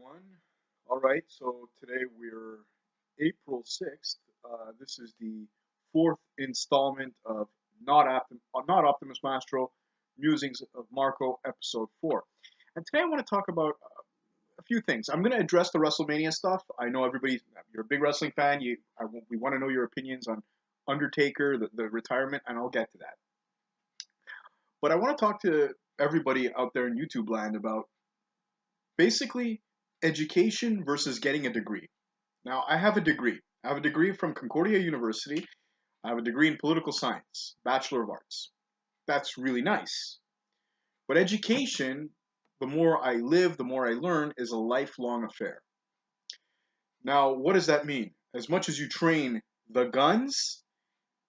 everyone. All right, so today we're April 6th. This is the fourth installment of Not Optimusmastro, Musings of Marco, episode 4. And today I want to talk about a few things. I'm going to address the Wrestlemania stuff. I know you're a big wrestling fan. We want to know your opinions on Undertaker, the retirement, and I'll get to that. But I want to talk to everybody out there in YouTube land about basically education versus getting a degree. Now, I have a degree. I have a degree from Concordia University. I have a degree in political science, Bachelor of Arts. That's really nice. But education, the more I live, the more I learn, is a lifelong affair. Now, what does that mean? As much as you train the guns,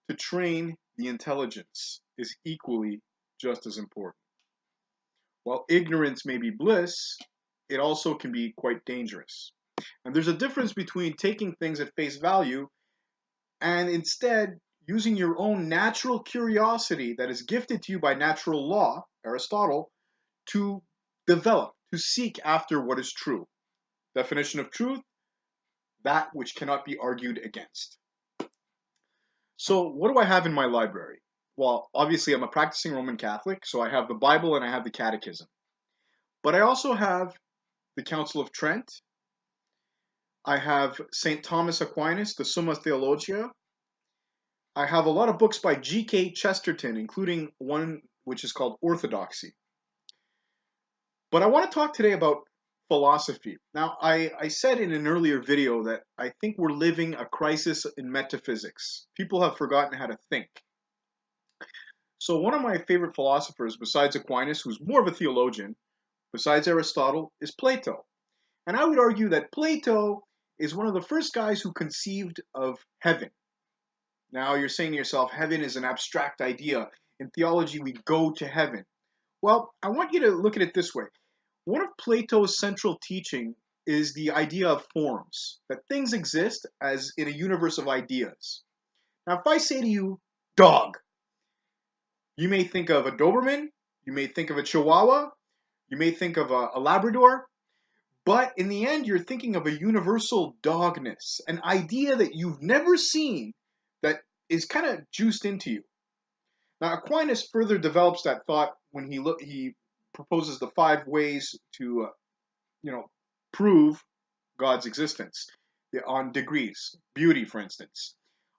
to train the intelligence is equally just as important. While ignorance may be bliss, it also can be quite dangerous. And there's a difference between taking things at face value and instead using your own natural curiosity that is gifted to you by natural law, Aristotle, to develop, to seek after what is true. Definition of truth, that which cannot be argued against. So what do I have in my library? Well, obviously I'm a practicing Roman Catholic, so I have the Bible and I have the Catechism. But I also have the Council of Trent. I have St. Thomas Aquinas, the Summa Theologia. I have a lot of books by G.K. Chesterton, including one which is called Orthodoxy. But I want to talk today about philosophy. Now, I said in an earlier video that I think we're living a crisis in metaphysics. People have forgotten how to think. So one of my favorite philosophers, besides Aquinas, who's more of a theologian, besides Aristotle, is Plato. And I would argue that Plato is one of the first guys who conceived of heaven. Now you're saying to yourself, heaven is an abstract idea. In theology, we go to heaven. Well, I want you to look at it this way. One of Plato's central teaching is the idea of forms, that things exist as in a universe of ideas. Now, if I say to you, dog, you may think of a Doberman, you may think of a Chihuahua, you may think of a Labrador, but in the end, you're thinking of a universal dogness, an idea that you've never seen that is kind of juiced into you. Now, Aquinas further develops that thought when he proposes the 5 ways to, prove God's existence on degrees. Beauty, for instance.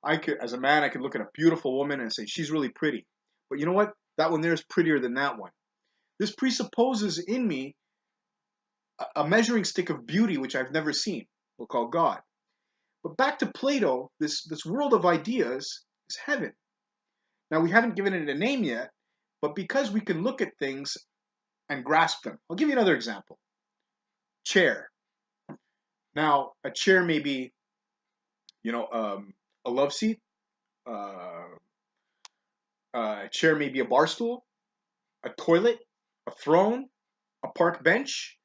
As a man, I could look at a beautiful woman and say, she's really pretty. But you know what? That one there is prettier than that one. This presupposes in me a measuring stick of beauty which I've never seen. We'll call God. But back to Plato, this world of ideas is heaven. Now, we haven't given it a name yet, but because we can look at things and grasp them. I'll give you another example. Chair. Now, a chair may be, a love seat. A chair may be a bar stool, a toilet, a throne, a park bench.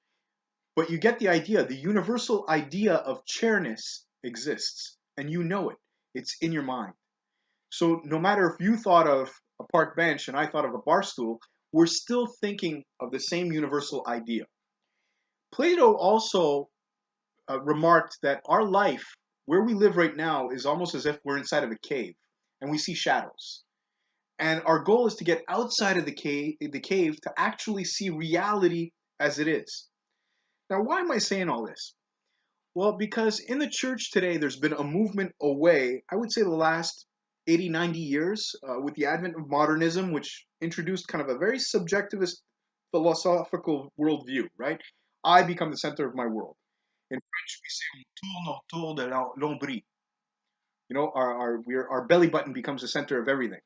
But you get the idea. The universal idea of chairness exists, and you know it. It's in your mind. So no matter if you thought of a park bench and I thought of a bar stool, we're still thinking of the same universal idea. Plato also remarked that our life, where we live right now, is almost as if we're inside of a cave and we see shadows. And our goal is to get outside of the cave to actually see reality as it is. Now, why am I saying all this? Well, because in the church today, there's been a movement away, I would say the last 80, 90 years, with the advent of modernism, which introduced kind of a very subjectivist philosophical worldview, right? I become the center of my world. In French, we say, on tourne autour de l'ombril. Our belly button becomes the center of everything.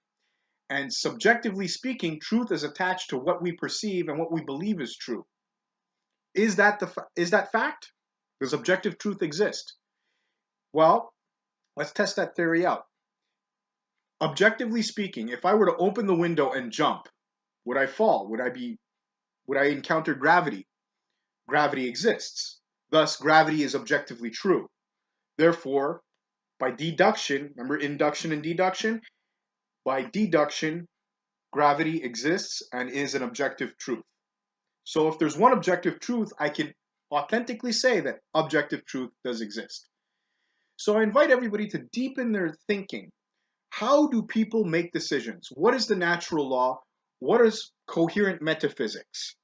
And subjectively speaking, truth is attached to what we perceive and what we believe is true. Is that fact? Does objective truth exist? Well, let's test that theory out. Objectively speaking, if I were to open the window and jump, would I fall? Would I encounter gravity? Gravity exists. Thus, gravity is objectively true. Therefore, by deduction, remember induction and deduction? By deduction, gravity exists and is an objective truth. So if there's one objective truth, I can authentically say that objective truth does exist. So I invite everybody to deepen their thinking. How do people make decisions? What is the natural law? What is coherent metaphysics?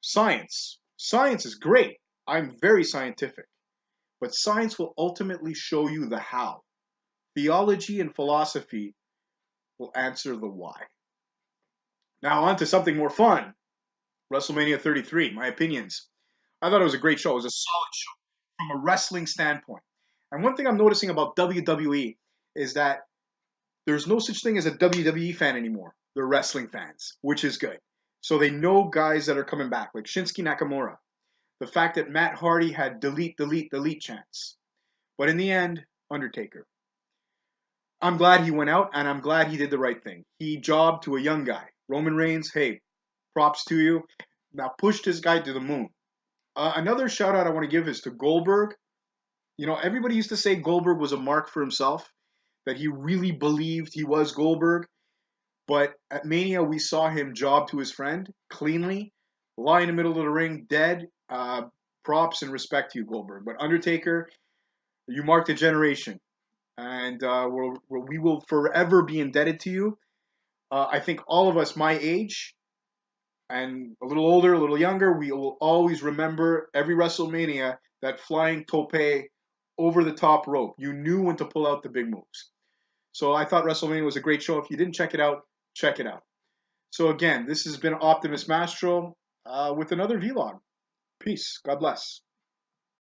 Science. Science is great. I'm very scientific. But science will ultimately show you the how. Theology and philosophy will answer the why. Now, on to something more fun. WrestleMania 33, my opinions. I thought it was a great show. It was a solid show from a wrestling standpoint. And one thing I'm noticing about WWE is that there's no such thing as a WWE fan anymore. They're wrestling fans, which is good. So they know guys that are coming back, like Shinsuke Nakamura. The fact that Matt Hardy had delete, delete, delete chants. But in the end, Undertaker. I'm glad he went out, and I'm glad he did the right thing. He jobbed to a young guy. Roman Reigns, hey, props to you. Now push this guy to the moon. Another shout out I want to give is to Goldberg. You know, everybody used to say Goldberg was a mark for himself, that he really believed he was Goldberg. But at Mania, we saw him job to his friend cleanly, lie in the middle of the ring, dead. Props and respect to you, Goldberg. But Undertaker, you marked a generation, and we will forever be indebted to you. I think all of us my age and a little older, a little younger, we will always remember every WrestleMania that flying tope over the top rope. You knew when to pull out the big moves. So I thought WrestleMania was a great show. If you didn't check it out, check it out. So again, this has been Optimus Mastro with another vlog. Peace. God bless.